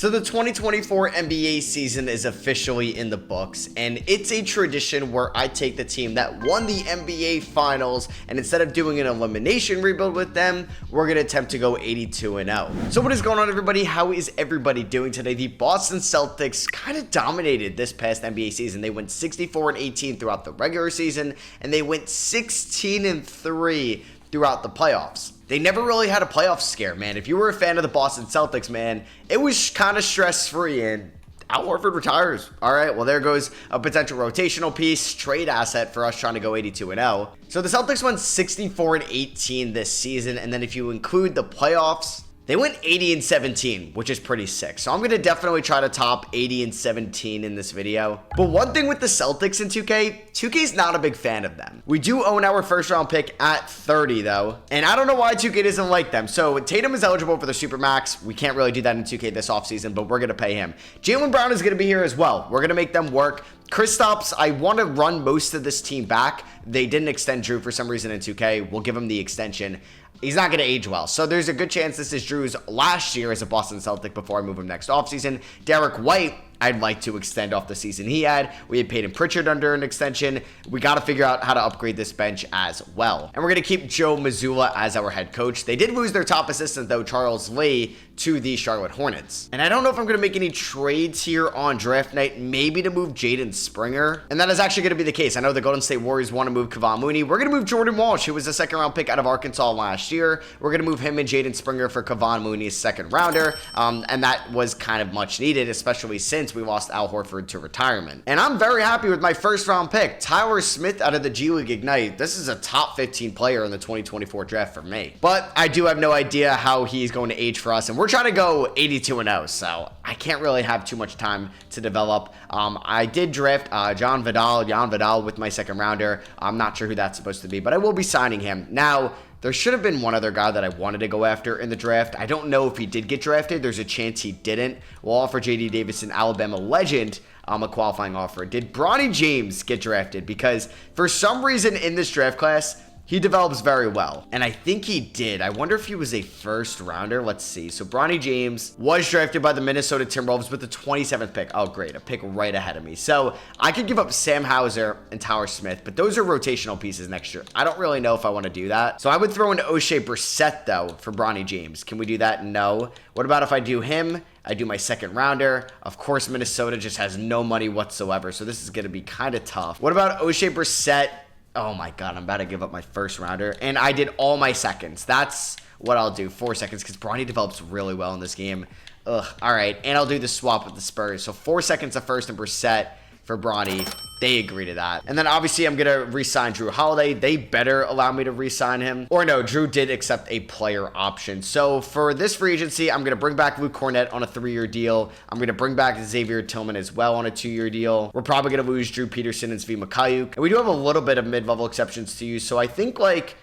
So the 2024 NBA season is officially in the books, and it's a tradition where I take the team that won the NBA Finals, and instead of doing an elimination rebuild with them, we're going to attempt to go 82-0. So what is going on, everybody? How is everybody doing today? The Boston Celtics kind of dominated this past NBA season. They went 64-18 throughout the regular season, and they went 16-3 throughout the playoffs. They never really had a playoff scare, man. If you were a fan of the Boston Celtics, man, it was kind of stress-free, and Al Horford retires. All right, well, there goes a potential rotational piece, trade asset for us trying to go 82-0. So the Celtics won 64-18 this season, and then if you include the playoffs, they went 80-17, which is pretty sick. So I'm going to definitely try to top 80-17 in this video. But one thing with the Celtics in 2K is not a big fan of them. We do own our first round pick at 30 though. And I don't know why 2K doesn't like them. So Tatum is eligible for the Supermax. We can't really do that in 2K this offseason, but we're going to pay him. Jaylen Brown is going to be here as well. We're going to make them work. Kristaps, I want to run most of this team back. They didn't extend Drew for some reason in 2K. We'll give him the extension. He's not going to age well. So there's a good chance this is Drew's last year as a Boston Celtic before I move him next offseason. Derek White, I'd like to extend off the season he had. We had Peyton Pritchard under an extension. We got to figure out how to upgrade this bench as well. And we're going to keep Joe Mazzulla as our head coach. They did lose their top assistant, though, Charles Lee, to the Charlotte Hornets. And I don't know if I'm going to make any trades here on draft night, maybe to move Jaden Springer. And that is actually going to be the case. I know the Golden State Warriors want to move Kevon Mooney. We're going to move Jordan Walsh, who was a second-round pick out of Arkansas last year. We're going to move him and Jaden Springer for Kevon Mooney's second rounder. And that was kind of much needed, especially since we lost Al Horford to retirement. And I'm very happy with my first round pick, Tyler Smith out of the G League Ignite. This is a top 15 player in the 2024 draft for me. But I do have no idea how he's going to age for us, and we're trying to go 82-0, so I can't really have too much time to develop. I did draft Jan Vidal with my second rounder. I'm not sure who that's supposed to be, but I will be signing him. Now, there should have been one other guy that I wanted to go after in the draft. I don't know if he did get drafted. There's a chance he didn't. We'll offer J.D. Davison, Alabama legend, a qualifying offer. Did Bronny James get drafted? Because for some reason in this draft class, he develops very well, and I think he did. I wonder if he was a first rounder. Let's see. So Bronny James was drafted by the Minnesota Timberwolves with the 27th pick. Oh, great. A pick right ahead of me. So I could give up Sam Hauser and Tyler Smith, but those are rotational pieces next year. I don't really know if I want to do that. So I would throw in O'Shea Brissett, though, for Bronny James. Can we do that? No. What about if I do him? I do my second rounder. Of course, Minnesota just has no money whatsoever, so this is going to be kind of tough. What about O'Shea Brissett? Oh my God, I'm about to give up my first rounder. And I did all my seconds. That's what I'll do, 4 seconds, because Bronny develops really well in this game. Ugh, all right. And I'll do the swap with the Spurs. So 4 seconds of first and Brissett for Bronny. They agree to that. And then obviously I'm going to re-sign Drew Holiday. They better allow me to re-sign him. Or no, Drew did accept a player option. So for this free agency, I'm going to bring back Luke Cornett on a 3-year deal. I'm going to bring back Xavier Tillman as well on a 2-year deal. We're probably going to lose Drew Peterson and Svi Mikhailiuk. And we do have a little bit of mid-level exceptions to use. So I think like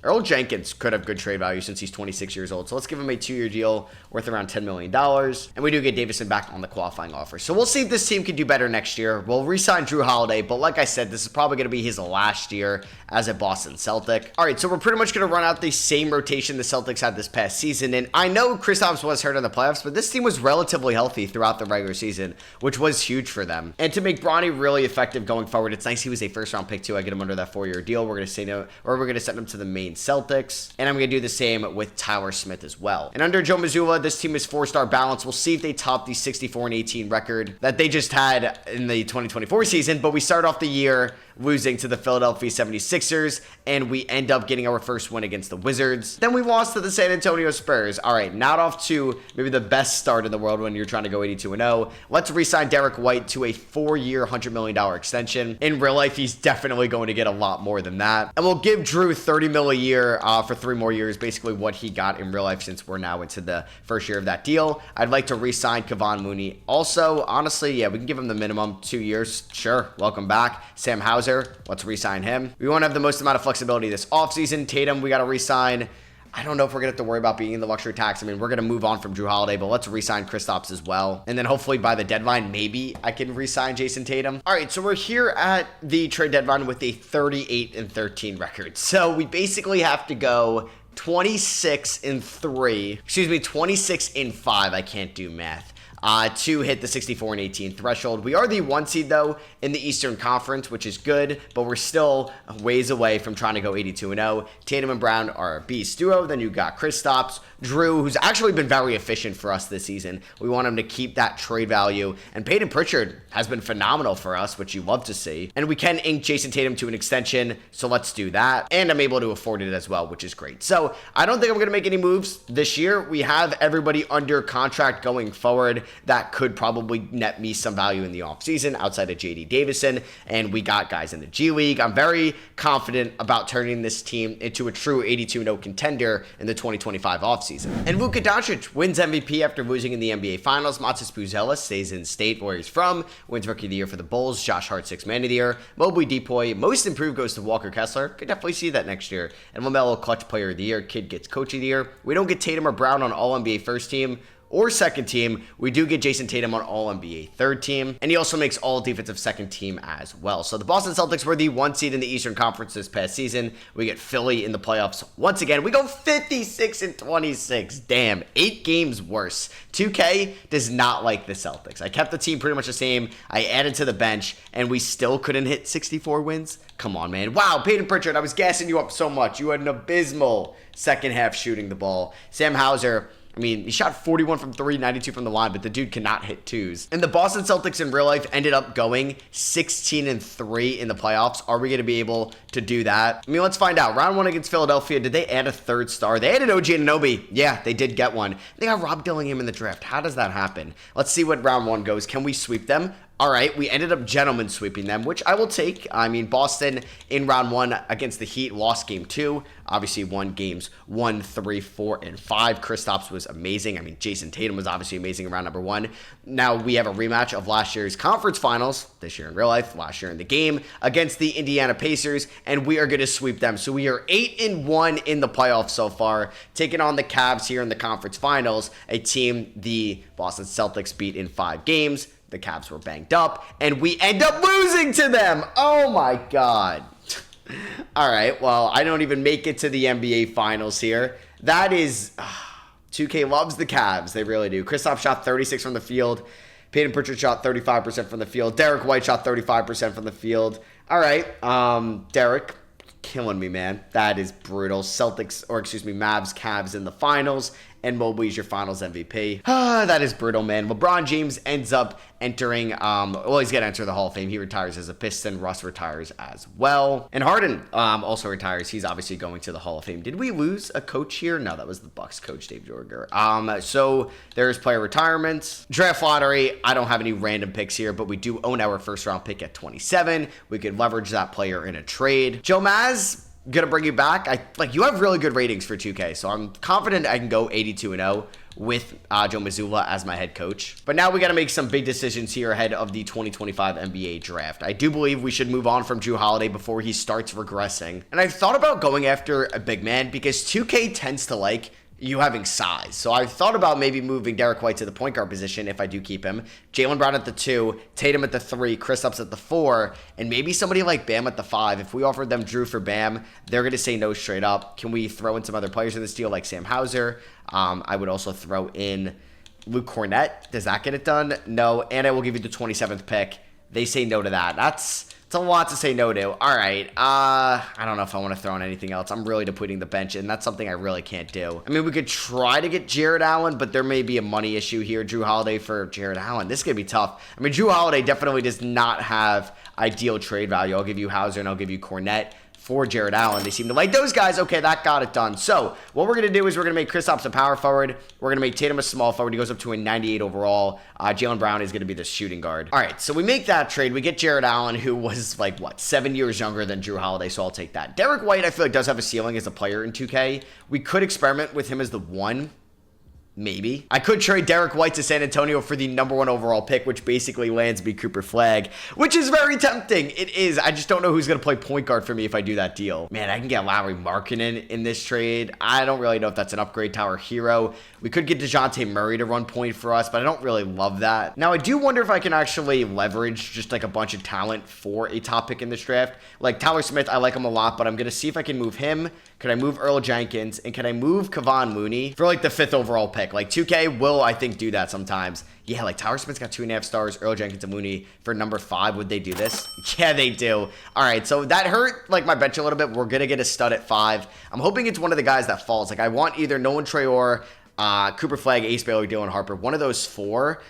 Earl Jenkins could have good trade value since he's 26 years old. So let's give him a 2-year deal worth around $10 million. And we do get Davison back on the qualifying offer. So we'll see if this team can do better next year. We'll re-sign Drew Holiday. But like I said, this is probably going to be his last year as a Boston Celtic. All right, so we're pretty much going to run out the same rotation the Celtics had this past season. And I know Kristaps was hurt in the playoffs, but this team was relatively healthy throughout the regular season, which was huge for them. And to make Bronny really effective going forward, it's nice he was a first-round pick too. I get him under that 4-year deal. We're going to say no, or we're going to send him to the main Celtics. And I'm going to do the same with Tyler Smith as well. And under Joe Mazzulla, this team is 4-star balance. We'll see if they top the 64-18 record that they just had in the 2024 season. But we start off the year losing to the Philadelphia 76ers, and we end up getting our first win against the Wizards. Then we lost to the San Antonio Spurs. All right, not off to maybe the best start in the world when you're trying to go 82-0. Let's re-sign Derek White to a 4-year, $100 million extension. In real life, he's definitely going to get a lot more than that. And we'll give Drew $30 million a year for 3 more years, basically what he got in real life since we're now into the first year of that deal. I'd like to re-sign Kevon Mooney. Also, honestly, yeah, we can give him the minimum 2 years. Sure, welcome back. Sam Hauser, let's re-sign him. We won't have the most amount of flexibility this offseason. Tatum, we got to re-sign. I don't know if we're going to have to worry about being in the luxury tax. I mean, we're going to move on from Drew Holiday, but let's re-sign Kristaps as well. And then hopefully by the deadline, maybe I can re-sign Jason Tatum. All right, so we're here at the trade deadline with a 38-13 record. So we basically have to go 26-5. I can't do math. To hit the 64-18 threshold. We are the 1 seed, though, in the Eastern Conference, which is good, but we're still ways away from trying to go 82-0. Tatum and Brown are a beast duo. Then you got Kristaps, Drew, who's actually been very efficient for us this season. We want him to keep that trade value. And Peyton Pritchard has been phenomenal for us, which you love to see. And we can ink Jason Tatum to an extension, so let's do that. And I'm able to afford it as well, which is great. So I don't think I'm going to make any moves this year. We have everybody under contract going forward. That could probably net me some value in the offseason outside of JD Davison, and we got guys in the G League. I'm very confident about turning this team into a true 82-0 contender in the 2025 offseason. And Luka Doncic wins MVP after losing in the NBA Finals. Matas Puzelis stays in state where he's from, wins Rookie of the Year for the Bulls. Josh Hart, 6th Man of the Year. Mobley Depoy, most improved, goes to Walker Kessler. Could definitely see that next year. And LaMelo, Clutch Player of the Year. Kid gets Coach of the Year. We don't get Tatum or Brown on All-NBA first team or second team. We do get Jason Tatum on All-NBA third team, and he also makes All Defensive second team as well. So the Boston Celtics were the 1 seed in the Eastern Conference this past season. We get Philly in the playoffs once again. We go 56-26. Damn, 8 games worse. 2K does not like the Celtics. I kept the team pretty much the same. I added to the bench, and we still couldn't hit 64 wins. Come on, man. Wow, Peyton Pritchard, I was gassing you up so much. You had an abysmal second half shooting the ball. Sam Hauser, I mean, he shot 41 from 3, 92 from the line, but the dude cannot hit twos. And the Boston Celtics in real life ended up going 16-3 in the playoffs. Are we going to be able to do that? I mean, let's find out. Round 1 against Philadelphia, did they add a 3rd star? They added OG Anunoby. Yeah, they did get one. They got Rob Dillingham in the draft. How does that happen? Let's see what round 1 goes. Can we sweep them? All right, we ended up gentlemen sweeping them, which I will take. I mean, Boston in round 1 against the Heat lost game 2. Obviously won games 1, 3, 4, and 5. Kristaps was amazing. I mean, Jason Tatum was obviously amazing in round number 1. Now we have a rematch of last year's conference finals, this year in real life, last year in the game, against the Indiana Pacers, and we are going to sweep them. So we are 8-1 in the playoffs so far, taking on the Cavs here in the conference finals, a team the Boston Celtics beat in 5 games. The Cavs were banged up, and we end up losing to them. Oh, my God. All right, well, I don't even make it to the NBA Finals here. That is... 2K loves the Cavs. They really do. Kristaps shot 36 from the field. Peyton Pritchard shot 35% from the field. Derek White shot 35% from the field. All right, Derek, killing me, man. That is brutal. Mavs, Cavs in the finals. And Mobley's your finals MVP. That is brutal, man. LeBron James ends up entering, he's going to enter the Hall of Fame. He retires as a Piston. Russ retires as well. And Harden also retires. He's obviously going to the Hall of Fame. Did we lose a coach here? No, that was the Bucks coach, Dave Jorger. So there's player retirements. Draft lottery. I don't have any random picks here, but we do own our first round pick at 27. We could leverage that player in a trade. Joe Maz, gonna bring you back. You have really good ratings for 2K, so I'm confident I can go 82-0 with Joe Mazzulla as my head coach. But now we got to make some big decisions here ahead of the 2025 NBA draft. I do believe we should move on from Jrue Holiday before he starts regressing. And I've thought about going after a big man because 2K tends to like you having size. So I thought about maybe moving Derek White to the point guard position if I do keep him. Jaylen Brown at the 2, Tatum at the 3, Kristaps at the 4, and maybe somebody like Bam at the 5. If we offered them Jrue for Bam, they're going to say no straight up. Can we throw in some other players in this deal like Sam Hauser? I would also throw in Luke Cornett. Does that get it done? No. And I will give you the 27th pick. They say no to that. It's a lot to say no to. All right. I don't know if I want to throw in anything else. I'm really depleting the bench, and that's something I really can't do. I mean, we could try to get Jared Allen, but there may be a money issue here. Jrue Holiday for Jared Allen. This is going to be tough. I mean, Jrue Holiday definitely does not have ideal trade value. I'll give you Hauser, and I'll give you Cornett for Jared Allen. They seem to like those guys. Okay, that got it done. So what we're going to do is we're going to make Kristaps a power forward. We're going to make Tatum a small forward. He goes up to a 98 overall. Jaylen Brown is going to be the shooting guard. All right, so we make that trade. We get Jared Allen, who was 7 years younger than Jrue Holiday, so I'll take that. Derek White, I feel like, does have a ceiling as a player in 2K. We could experiment with him as the 1. Maybe. I could trade Derek White to San Antonio for the #1 overall pick, which basically lands me Cooper Flagg, which is very tempting. It is. I just don't know who's going to play point guard for me if I do that deal. Man, I can get Lauri Markkanen in this trade. I don't really know if that's an upgrade to our hero. We could get DeJounte Murray to run point for us, but I don't really love that. Now, I do wonder if I can actually leverage just like a bunch of talent for a top pick in this draft. Like Tyler Smith, I like him a lot, but I'm going to see if I can move him. Could I move Earl Jenkins? And can I move Kevon Looney for like the 5th overall pick? Like 2K will, I think, do that sometimes. Yeah, like Tyler Smith's got 2.5 stars. Earl Jenkins and Looney for number 5. Would they do this? Yeah, they do. All right, so that hurt like my bench a little bit. We're going to get a stud at 5. I'm hoping it's one of the guys that falls. Like I want either Nolan Traore, Cooper Flagg, Ace Bailey, Dylan Harper, one of those 4.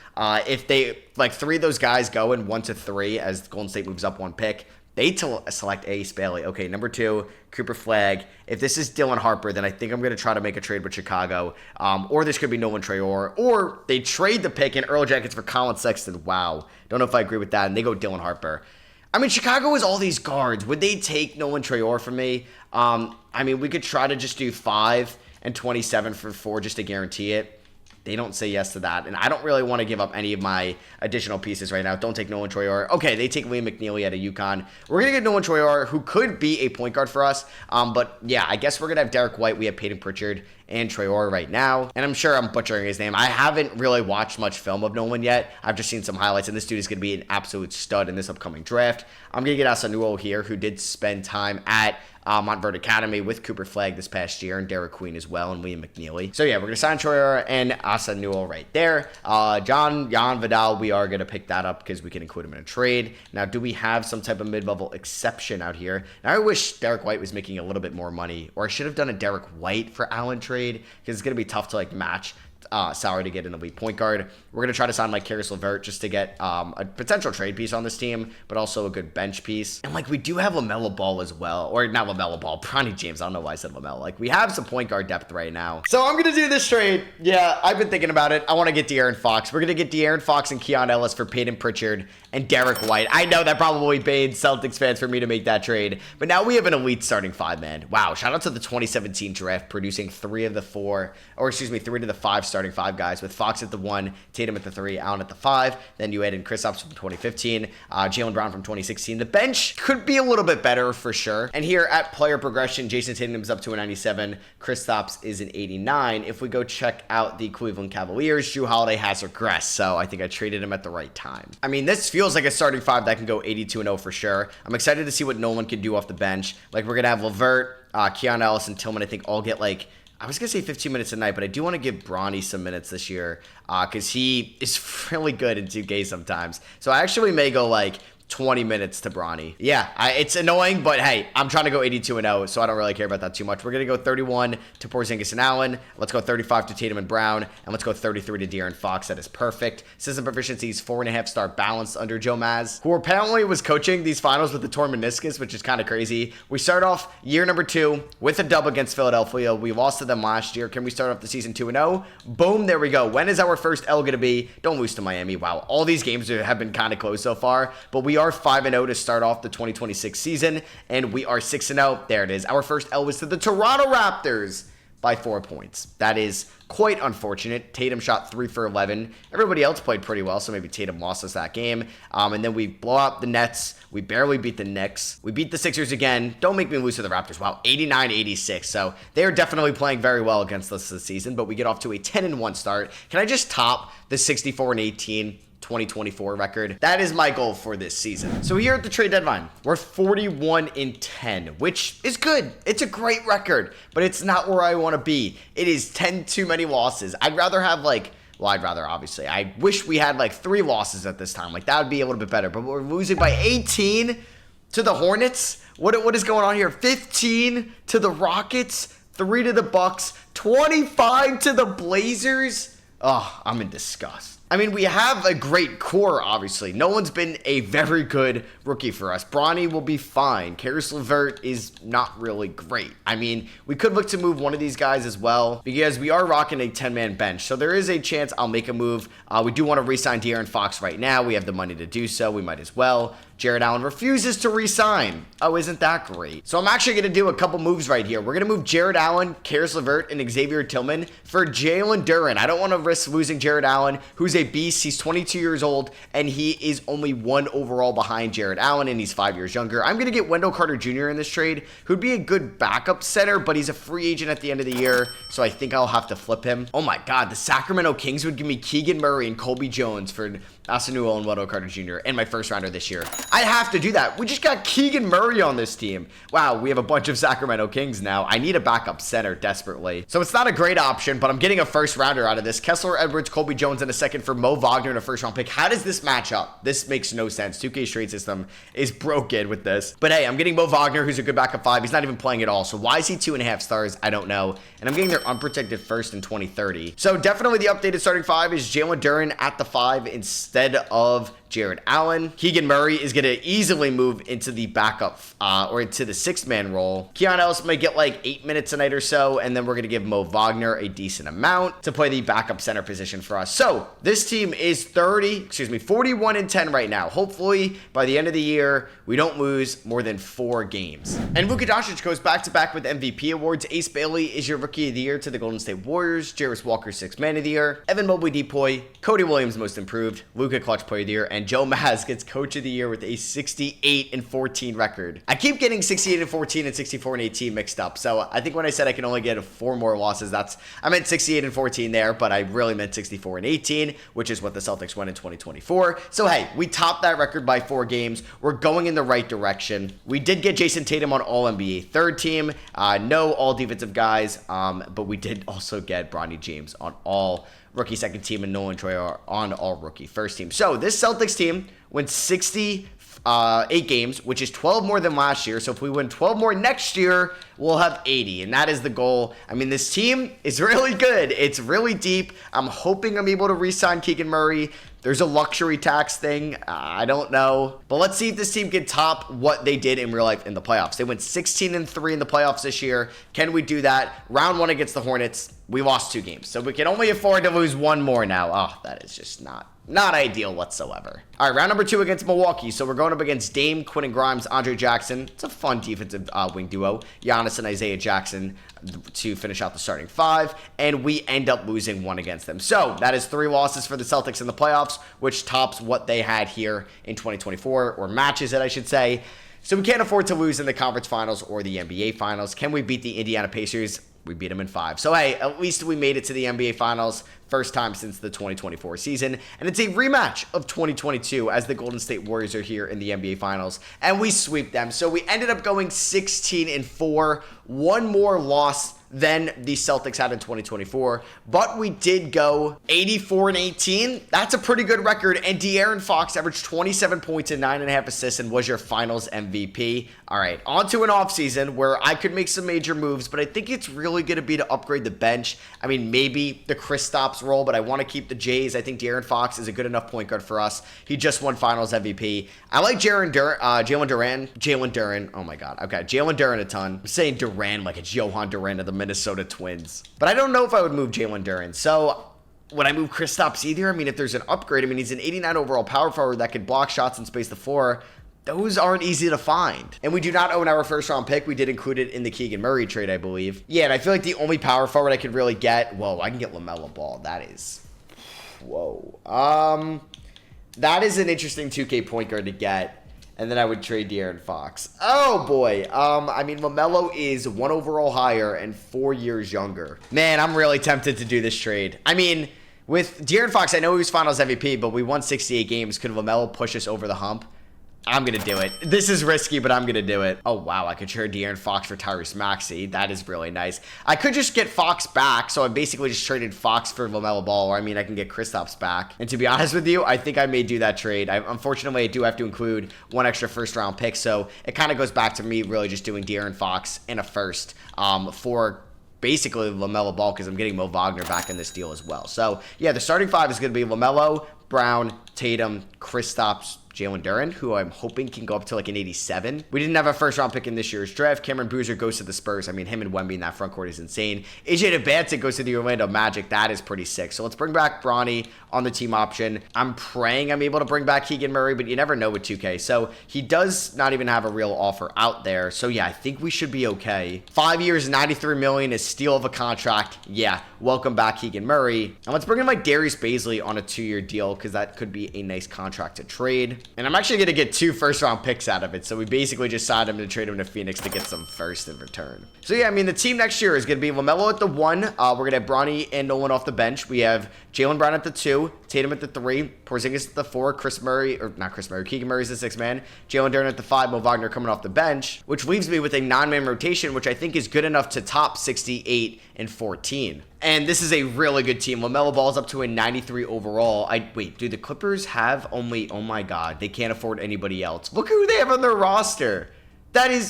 If they, like 3 of those guys go in 1 to 3 as Golden State moves up 1 pick, they select Ace Bailey. Okay, number 2, Cooper Flagg. If this is Dylan Harper, then I think I'm going to try to make a trade with Chicago. Or this could be Nolan Traore. Or they trade the pick and Earl Jenkins for Colin Sexton. Wow. Don't know if I agree with that. And they go Dylan Harper. I mean, Chicago has all these guards. Would they take Nolan Traore from me? I mean, we could try to just do 5 and 27 for 4 just to guarantee it. They don't say yes to that, and I don't really want to give up any of my additional pieces right now. Don't take Nolan Traore. Okay, they take Liam McNeely out of UConn. We're going to get Nolan Traore, who could be a point guard for us, but yeah, I guess we're going to have Derek White. We have Peyton Pritchard and Traore right now, and I'm sure I'm butchering his name. I haven't really watched much film of Nolan yet. I've just seen some highlights, and this dude is going to be an absolute stud in this upcoming draft. I'm going to get Asanuo here, who did spend time at Montverde Academy with Cooper Flagg this past year, and Derek Queen as well, and Liam McNeely. So yeah, we're going to sign Traore and Asa Newell right there. Jan Vidal, we are going to pick that up because we can include him in a trade. Now, do we have some type of mid-level exception out here? Now, I wish Derek White was making a little bit more money, or I should have done a Derek White for Allen trade because it's going to be tough to like match salary to get an elite point guard. We're going to try to sign like Caris LeVert just to get a potential trade piece on this team, but also a good bench piece. And like we do have LaMelo Ball as well, or not LaMelo Ball, Bronny James. I don't know why I said LaMelo. Like we have some point guard depth right now. So I'm going to do this trade. Yeah, I've been thinking about it. I want to get De'Aaron Fox. We're going to get De'Aaron Fox and Keon Ellis for Peyton Pritchard and Derek White. I know that probably paid Celtics fans for me to make that trade, but now we have an elite starting 5, man. Wow, shout out to the 2017 draft producing 3 of the 5 starting 5 guys, with Fox at the 1, Tatum at the 3, Allen at the 5. Then you add in Kristaps from 2015, Jaylen Brown from 2016. The bench could be a little bit better for sure. And here at player progression, Jason Tatum's up to a 97, Kristaps is an 89. If we go check out the Cleveland Cavaliers, Jrue Holiday has regressed, so I think I traded him at the right time. I mean, this feels like a starting 5 that can go 82-0 for sure. I'm excited to see what Nolan can do off the bench. Like, we're going to have LeVert, Keon Ellis, and Tillman, I think, all get like, I was going to say 15 minutes a night, but I do want to give Bronny some minutes this year because he is really good in 2K sometimes. So I actually may go like 20 minutes to Bronny. Yeah, it's annoying, but hey, I'm trying to go 82-0, so I don't really care about that too much. We're going to go 31 to Porzingis and Allen. Let's go 35 to Tatum and Brown, and let's go 33 to De'Aaron Fox. That is perfect. System proficiencies, 4.5-star balanced under Joe Maz, who apparently was coaching these finals with the torn meniscus, which is kind of crazy. We start off year number 2 with a dub against Philadelphia. We lost to them last year. Can we start off the season 2-0? Boom, there we go. When is our first L going to be? Don't lose to Miami. Wow, all these games have been kind of close so far, but we are 5-0 to start off the 2026 season, and we are 6-0. There it is. Our first L was to the Toronto Raptors by 4 points. That is quite unfortunate. Tatum shot 3 for 11. Everybody else played pretty well, so maybe Tatum lost us that game. And then we blow out the Nets. We barely beat the Knicks. We beat the Sixers again. Don't make me lose to the Raptors. Wow, 89-86. So they are definitely playing very well against us this season, but we get off to a 10-1 start. Can I just top the 64-18 2024 record? That is my goal for this season. So here at the trade deadline, we're 41-10, which is good. It's a great record, but it's not where I want to be. It is 10 too many losses. I'd rather have obviously. I wish we had like 3 losses at this time. Like that would be a little bit better, but we're losing by 18 to the Hornets. What is going on here? 15 to the Rockets, 3 to the Bucks, 25 to the Blazers. Oh, I'm in disgust. I mean, we have a great core, obviously. No one's been a very good rookie for us. Bronny will be fine. Caris LeVert is not really great. I mean, we could look to move one of these guys as well because we are rocking a 10-man bench. So there is a chance I'll make a move. We do want to re-sign De'Aaron Fox right now. We have the money to do so. We might as well. Jared Allen refuses to re-sign. Oh, isn't that great? So I'm actually going to do a couple moves right here. We're going to move Jared Allen, Karis LeVert, and Xavier Tillman for Jalen Duren. I don't want to risk losing Jared Allen, who's a beast. He's 22 years old, and he is only 1 overall behind Jared Allen, and he's 5 years younger. I'm going to get Wendell Carter Jr. in this trade, who'd be a good backup center, but he's a free agent at the end of the year, so I think I'll have to flip him. Oh my God, the Sacramento Kings would give me Keegan Murray and Colby Jones for Asanuel and Wendell Carter Jr. and my first rounder this year. I have to do that. We just got Keegan Murray on this team. Wow, we have a bunch of Sacramento Kings now. I need a backup center desperately. So it's not a great option, but I'm getting a first rounder out of this. Kessler Edwards, Colby Jones in a second for Mo Wagner and a first round pick. How does this match up? This makes no sense. 2K's trade system is broken with this. But hey, I'm getting Mo Wagner, who's a good backup 5. He's not even playing at all. So why is he 2.5 stars? I don't know. And I'm getting their unprotected first in 2030. So definitely the updated starting 5 is Jalen Duren at the 5 instead of Jared Allen. Keegan Murray is going to easily move into the backup or into the 6-man role. Keon Ellis might get like 8 minutes a night or so, and then we're going to give Mo Wagner a decent amount to play the backup center position for us. So this team is 41-10 right now. Hopefully by the end of the year, we don't lose more than 4 games. And Luka Doncic goes back-to-back with MVP awards. Ace Bailey is your Rookie of the Year to the Golden State Warriors. Jarris Walker, 6th Man of the Year. Evan Mobley, Depoy. Cody Williams, Most Improved. Luka, Clutch Player of the Year. And Joe Maz gets Coach of the Year with a 68-14 record. I keep getting 68-14 and 64-18 mixed up. So I think when I said I can only get 4 more losses, I meant 68-14 there, but I really meant 64-18, which is what the Celtics won in 2024. So hey, we topped that record by 4 games. We're going in the right direction. We did get Jason Tatum on All-NBA 3rd team. No all defensive guys, but we did also get Bronny James on all rookie 2nd team and Nolan Troyer on all rookie 1st team. So this Celtics team went 68 games, which is 12 more than last year. So if we win 12 more next year, we'll have 80, and that is the goal. I mean, this team is really good. It's really deep. I'm hoping I'm able to re-sign Keegan Murray. There's a luxury tax thing. I don't know. But let's see if this team can top what they did in real life in the playoffs. They went 16-3 in the playoffs this year. Can we do that? Round 1 against the Hornets, we lost 2 games. So we can only afford to lose 1 more now. Oh, that is just not ideal whatsoever. All right, round number 2 against Milwaukee. So we're going up against Dame, Quentin Grimes, Andre Jackson. It's a fun defensive wing duo. Giannis and Isaiah Jackson to finish out the starting 5, and we end up losing 1 against them. So that is 3 losses for the Celtics in the playoffs, which tops what they had here in 2024, or matches it, I should say. So we can't afford to lose in the conference finals or the NBA finals. Can we beat the Indiana Pacers? We beat them in 5. So, hey, at least we made it to the NBA Finals. First time since the 2024 season. And it's a rematch of 2022 as the Golden State Warriors are here in the NBA Finals. And we sweep them. So we ended up going 16-4. 1 more loss than the Celtics had in 2024. But we did go 84-18. That's a pretty good record. And De'Aaron Fox averaged 27 points and 9.5 assists and was your finals MVP. All right, on to an offseason where I could make some major moves, but I think it's really going to be to upgrade the bench. I mean, maybe the Kristaps role, but I want to keep the Jays. I think De'Aaron Fox is a good enough point guard for us. He just won finals MVP. I like Jalen Duren. Oh my God. Okay, Jalen Duren a ton. I'm saying Duran like it's Johan Duran of the Minnesota Twins. But I don't know if I would move Jalen Duren. So would I move Kristaps either? I mean, if there's an upgrade, I mean, he's an 89 overall power forward that could block shots and space the floor. Those aren't easy to find. And we do not own our first round pick. We did include it in the Keegan Murray trade, I believe. Yeah, and I feel like the only power forward I could really get, whoa, I can get LaMelo Ball. That is, whoa. That is an interesting 2K point guard to get. And then I would trade De'Aaron Fox. Oh boy. I mean, LaMelo is 1 overall higher and 4 years younger. Man, I'm really tempted to do this trade. I mean, with De'Aaron Fox, I know he was finals MVP, but we won 68 games. Could LaMelo push us over the hump? I'm going to do it. This is risky, but I'm going to do it. Oh, wow. I could trade De'Aaron Fox for Tyrese Maxey. That is really nice. I could just get Fox back, so I basically just traded Fox for LaMelo Ball, or I mean, I can get Kristaps back. And to be honest with you, I think I may do that trade. Unfortunately, I do have to include 1 extra first-round pick, so it kind of goes back to me really just doing De'Aaron Fox in a first for basically LaMelo Ball, because I'm getting Mo Wagner back in this deal as well. So, yeah, the starting 5 is going to be LaMelo, Brown, Tatum, Kristaps, Jalen Duren, who I'm hoping can go up to like an 87. We didn't have a first round pick in this year's draft. Cameron Boozer goes to the Spurs. I mean, him and Wemby in that front court is insane. AJ Debance goes to the Orlando Magic. That is pretty sick. So let's bring back Bronny on the team option. I'm praying I'm able to bring back Keegan Murray, but you never know with 2K. So he does not even have a real offer out there. So yeah, I think we should be okay. 5 years, $93 million is steal of a contract. Yeah, welcome back Keegan Murray. And let's bring in like Darius Baisley on a 2-year deal because that could be a nice contract to trade. And I'm actually going to get 2 first-round picks out of it. So we basically just signed him to trade him to Phoenix to get some first in return. So yeah, I mean, the team next year is going to be LaMelo at the 1. We're going to have Bronny and Nolan off the bench. We have Jaylen Brown at the 2, Tatum at the 3, Porzingis at the 4, Keegan Murray's the 6 man, Jalen Duren at the 5, Mo Wagner coming off the bench, which leaves me with a 9-man rotation, which I think is good enough to top 68 and 14. And this is a really good team. LaMelo Ball's up to a 93 overall. Wait, do the Clippers have only, oh my God, they can't afford anybody else. Look who they have on their roster.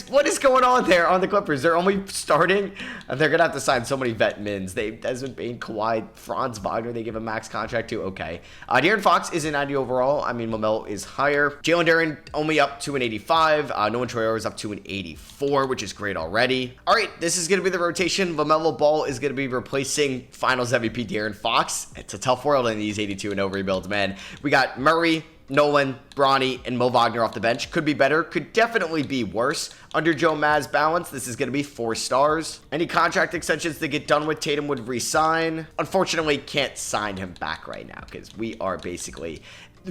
What is going on there on the Clippers? They're only starting, and they're going to have to sign so many vet mins. Desmond Bane, Kawhi, Franz Wagner, they give a max contract to. Okay. De'Aaron Fox is a 90 overall. I mean, LaMelo is higher. Jalen Duren only up to an 85. Nolan Troyer is up to an 84, which is great already. All right, this is going to be the rotation. LaMelo Ball is going to be replacing Finals MVP De'Aaron Fox. It's a tough world in these 82-0 rebuilds, man. We got Murray, Nolan, Bronny, and Mo Wagner off the bench. Could be better. Could definitely be worse. Under Joe Maz's balance, this is going to be 4 stars. Any contract extensions to get done with, Tatum would re-sign. Unfortunately, can't sign him back right now because we are basically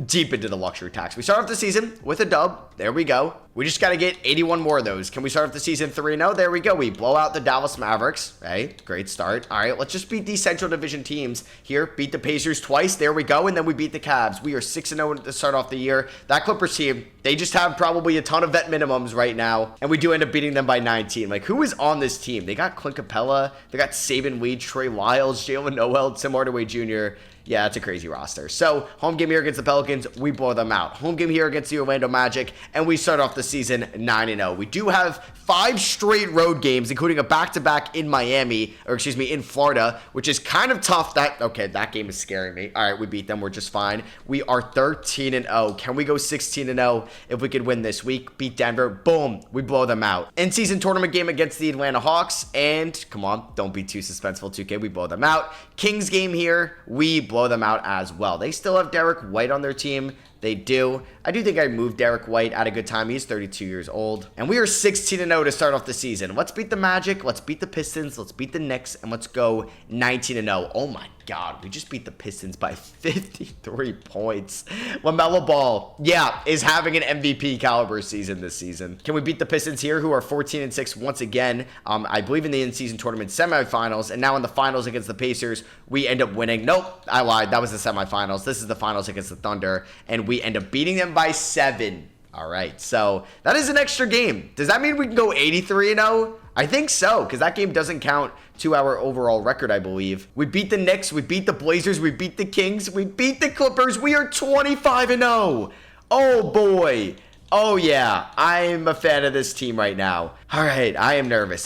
deep into the luxury tax. We start off the season with a dub. There we go. We just got to get 81 more of those. Can we start off the season 3-0? There we go. We blow out the Dallas Mavericks. Right? Great start. All right, let's just beat these Central Division teams here. Beat the Pacers twice. There we go. And then we beat the Cavs. We are 6-0 to start off the year. That Clippers team, they just have probably a ton of vet minimums right now. And we do end up beating them by 19. Like, who is on this team? They got Clint Capella. They got Saban Lee, Trey Lyles, Jalen Noel, Tim Hardaway Jr. Yeah, it's a crazy roster. So, home game here against the Pelicans, we blow them out. Home game here against the Orlando Magic, and we start off the season 9-0. We do have 5 straight road games, including a back-to-back in in Florida, which is kind of tough. That game is scaring me. All right, we beat them. We're just fine. We are 13-0. Can we go 16-0 if we could win this week? Beat Denver. Boom. We blow them out. In-season tournament game against the Atlanta Hawks, and come on, don't be too suspenseful, 2K. We blow them out. Kings game here, we blow them out as well. They still have Derek White on their team. They do. I do think I moved Derek White at a good time. He's 32 years old. And we are 16-0 to start off the season. Let's beat the Magic. Let's beat the Pistons. Let's beat the Knicks. And let's go 19-0. Oh my God. We just beat the Pistons by 53 points. LaMelo Ball, yeah, is having an MVP caliber season this season. Can we beat the Pistons here, who are 14-6 once again? I believe in the in-season tournament semifinals. And now in the finals against the Pacers, we end up winning. Nope, I lied. That was the semifinals. This is the finals against the Thunder. And we end up beating them by 7. All right, so that is an extra game. Does that mean we can go 83-0? I think so, because that game doesn't count to our overall record, I believe. We beat the Knicks, we beat the Blazers, we beat the Kings, we beat the Clippers. We are 25-0. Oh boy. Oh yeah, I'm a fan of this team right now. All right, I am nervous.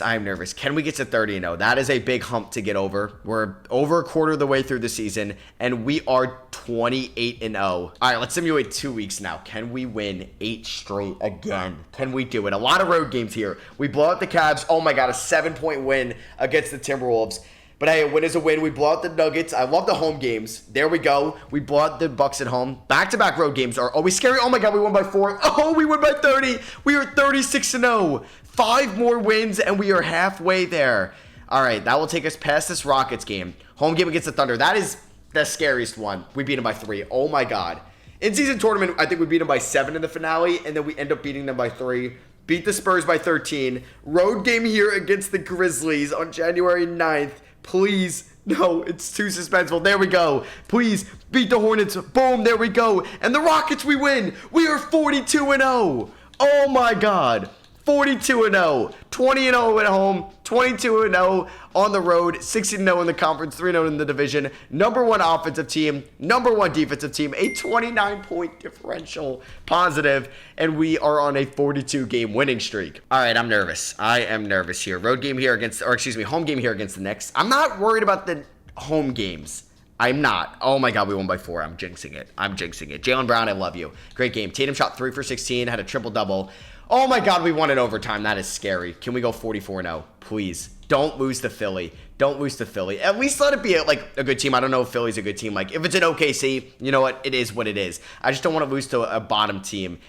Can we get to 30-0? That is a big hump to get over. We're over a quarter of the way through the season, and we are 28-0. All right, let's simulate 2 weeks now. Can we win 8 straight again? Can we do it? A lot of road games here. We blow out the Cavs. Oh my God, a 7-point win against the Timberwolves. But hey, a win is a win. We blow out the Nuggets. I love the home games. There we go. We blow out the Bucks at home. Back-to-back road games are always scary. Oh my God, we won by 4. Oh, we won by 30. We are 36-0. 5 more wins, and we are halfway there. All right, that will take us past this Rockets game. Home game against the Thunder. That is the scariest one. We beat them by 3. Oh my God. In-season tournament, I think we beat them by 7 in the finale, and then we end up beating them by 3. Beat the Spurs by 13. Road game here against the Grizzlies on January 9th. Please, no, it's too suspenseful. There we go. Please, beat the Hornets. Boom, there we go. And the Rockets, we win. We are 42-0. Oh my God. 42-0. 20-0 at home. 22-0 on the road. 16-0 in the conference. 3-0 in the division. Number 1 offensive team. Number 1 defensive team. A 29-point differential positive. And we are on a 42-game winning streak. All right, I'm nervous. I am nervous here. Home game here against the Knicks. I'm not worried about the home games. I'm not. Oh my God, we won by 4. I'm jinxing it. Jaylen Brown, I love you. Great game. Tatum shot 3 for 16, had a triple-double. Oh my God, we won in overtime. That is scary. Can we go 44-0? Please. Don't lose to Philly. Don't lose to Philly. At least let it be like a good team. I don't know if Philly's a good team. Like, if it's an OKC, you know what? It is what it is. I just don't want to lose to a bottom team.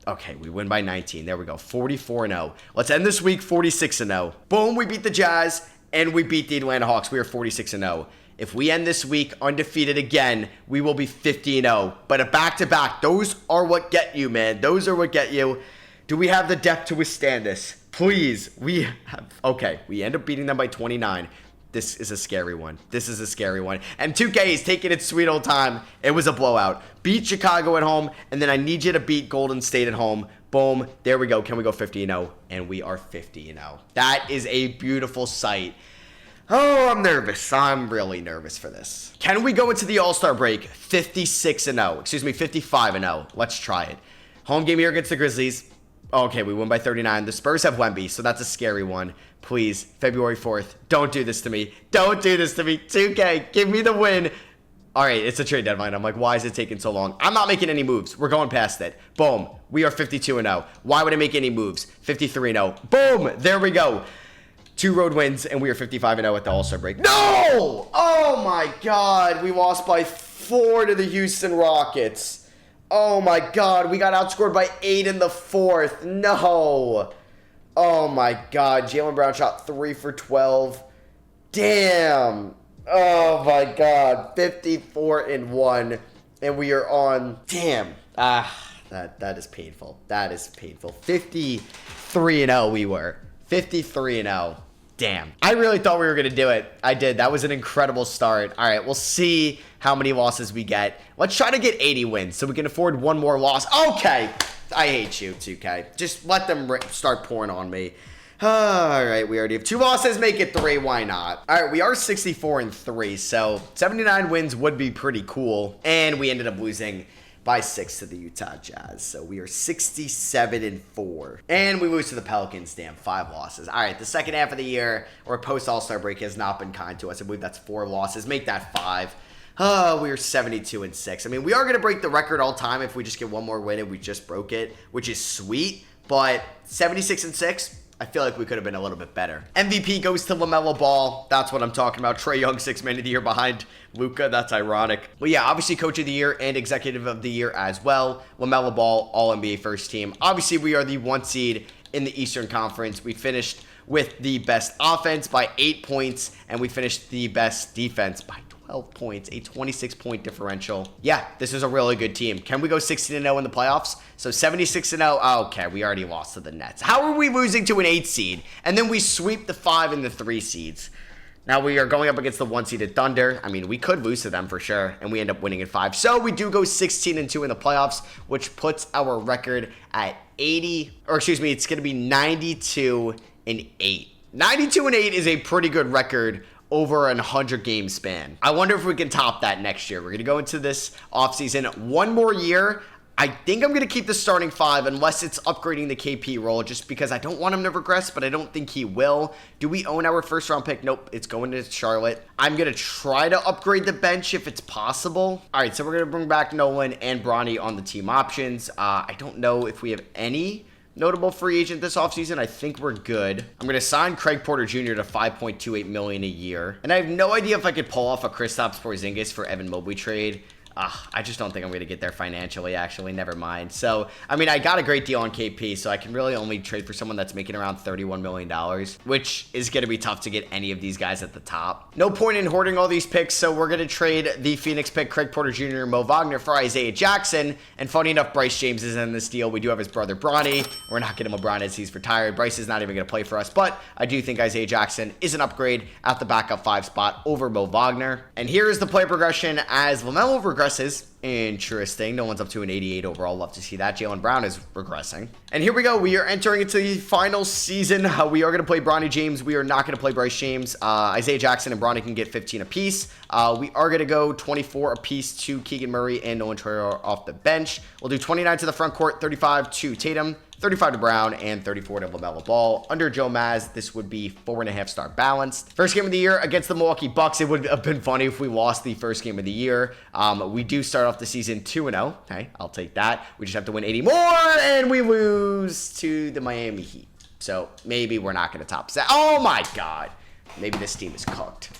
Okay, we win by 19. There we go. 44-0. Let's end this week 46-0. Boom, we beat the Jazz, and we beat the Atlanta Hawks. We are 46-0. If we end this week undefeated again, we will be 50-0. But a back-to-back, those are what get you, man. Those are what get you. Do we have the depth to withstand this? Please. We have. Okay, we end up beating them by 29. This is a scary one. And 2K is taking its sweet old time. It was a blowout. Beat Chicago at home, and then I need you to beat Golden State at home. Boom. There we go. Can we go 50-0? And we are 50-0. That is a beautiful sight. Oh, I'm nervous. I'm really nervous for this. Can we go into the All-Star break 56-0? Excuse me, 55-0. Let's try it. Home game here against the Grizzlies. Okay, we won by 39. The Spurs have Wemby, so that's a scary one. Please, February 4th, don't do this to me. Don't do this to me. 2K, give me the win. All right, it's a trade deadline. I'm like, why is it taking so long? I'm not making any moves. We're going past it. Boom. We are 52-0. Why would I make any moves? 53-0. Boom. There we go. 2 road wins, and we are 55-0 at the All-Star break. No! Oh, my God. We lost by 4 to the Houston Rockets. Oh, my God. We got outscored by 8 in the 4th. No. Oh, my God. Jaylen Brown shot 3 for 12. Damn. Oh, my God. 54-1. And we are on. Damn. That is painful. 53-0 we were. 53-0. Damn. I really thought we were going to do it. I did. That was an incredible start. All right, we'll see how many losses we get. Let's try to get 80 wins so we can afford one more loss. Okay. I hate you, 2K. Just let them start pouring on me. All right, we already have 2 losses. Make it 3. Why not? All right, we are 64-3, so 79 wins would be pretty cool. And we ended up losing by 6 to the Utah Jazz. So we are 67-4. And we lose to the Pelicans. Damn, 5 losses. All right, the second half of the year, or post All-Star break, has not been kind to us. I believe that's 4 losses. Make that 5. Oh, we are 72-6. I mean, we are going to break the record all time if we just get one more win and we just broke it, which is sweet. But 76-6, I feel like we could have been a little bit better. MVP goes to LaMelo Ball. That's what I'm talking about. Trae Young, 6th man of the year behind Luka. That's ironic. Well, yeah, obviously Coach of the Year and Executive of the Year as well. LaMelo Ball, All-NBA first team. Obviously, we are the 1 seed in the Eastern Conference. We finished with the best offense by 8 points, and we finished the best defense by 12 points, a 26-point differential. Yeah, this is a really good team. Can we go 16-0 in the playoffs? So 76-0. Okay, we already lost to the Nets. How are we losing to an 8 seed? And then we sweep the 5 and the 3 seeds. Now we are going up against the 1-seeded Thunder. I mean, we could lose to them for sure, and we end up winning in 5. So we do go 16-2 in the playoffs, which puts our record at 80, or excuse me, it's going to be 92-8. 92-8 is a pretty good record over a 100-game span. I wonder if we can top that next year. We're going to go into this offseason one more year. I think I'm going to keep the starting 5 unless it's upgrading the KP role, just because I don't want him to regress, but I don't think he will. Do we own our first-round pick? Nope, it's going to Charlotte. I'm going to try to upgrade the bench if it's possible. All right, so we're going to bring back Nolan and Bronny on the team options. I don't know if we have any notable free agent this offseason. I think we're good. I'm going to sign Craig Porter Jr. to $5.28 million a year. And I have no idea if I could pull off a Kristaps Porzingis for Evan Mobley trade. I just don't think I'm going to get there financially, actually. Never mind. So, I mean, I got a great deal on KP, so I can really only trade for someone that's making around $31 million, which is going to be tough to get any of these guys at the top. No point in hoarding all these picks, so we're going to trade the Phoenix pick, Craig Porter Jr. and Mo Wagner for Isaiah Jackson. And funny enough, Bryce James is in this deal. We do have his brother, Bronny. We're not getting LeBron as he's retired. Bryce is not even going to play for us, but I do think Isaiah Jackson is an upgrade at the backup 5 spot over Mo Wagner. And here is the player progression as LaMelo regresses. Interesting. No one's up to an 88 overall. Love to see that. Jaylen Brown is regressing. And here we go. We are entering into the final season. We are going to play Bronny James. We are not going to play Bryce James. Isaiah Jackson and Bronny can get 15 apiece. We are going to go 24 apiece to Keegan Murray and Nolan Troyer off the bench. We'll do 29 to the front court, 35 to Tatum, 35 to Brown, and 34 to LaMelo Ball. Under Joe Maz, this would be 4.5-star balanced. First game of the year against the Milwaukee Bucks. It would have been funny if we lost the first game of the year. We do start off the season 2-0. Hey, I'll take that. We just have to win 80 more, and we lose to the Miami Heat. So maybe we're not going to top that. Oh my God. Maybe this team is cooked.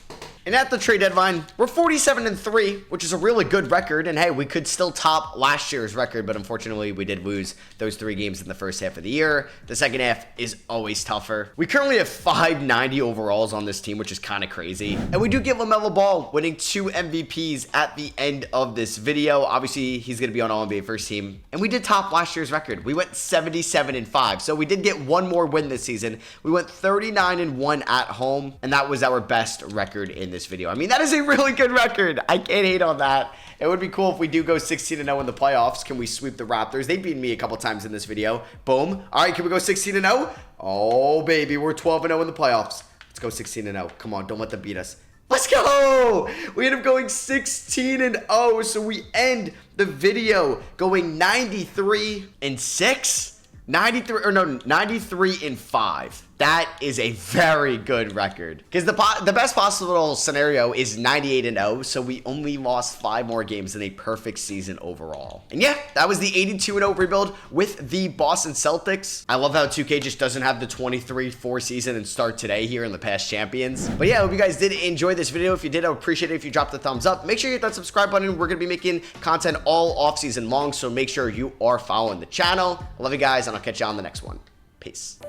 And at the trade deadline, we're 47-3, which is a really good record. And hey, we could still top last year's record, but unfortunately, we did lose those 3 games in the first half of the year. The second half is always tougher. We currently have 590 overalls on this team, which is kind of crazy. And we do get LaMelo Ball winning 2 MVPs at the end of this video. Obviously, he's going to be on All-NBA first team. And we did top last year's record. We went 77-5. So we did get one more win this season. We went 39-1 at home, and that was our best record in this video. I mean, that is a really good record. I can't hate on that. It would be cool if we do go 16-0 in the playoffs. Can we sweep the Raptors? They beat me a couple times in this video. Boom. All right, can we go 16-0? Oh, baby, we're 12-0 in the playoffs. Let's go 16-0. Come on, don't let them beat us. Let's go! We end up going 16-0, so we end the video going 93-6? 93-5. That is a very good record. Because the best possible scenario is 98-0, so we only lost 5 more games in a perfect season overall. And yeah, that was the 82-0 rebuild with the Boston Celtics. I love how 2K just doesn't have the 23-4 season and start today here in the past champions. But yeah, I hope you guys did enjoy this video. If you did, I would appreciate it if you dropped the thumbs up. Make sure you hit that subscribe button. We're going to be making content all off-season long, so make sure you are following the channel. I love you guys, and I'll catch you on the next one. Peace.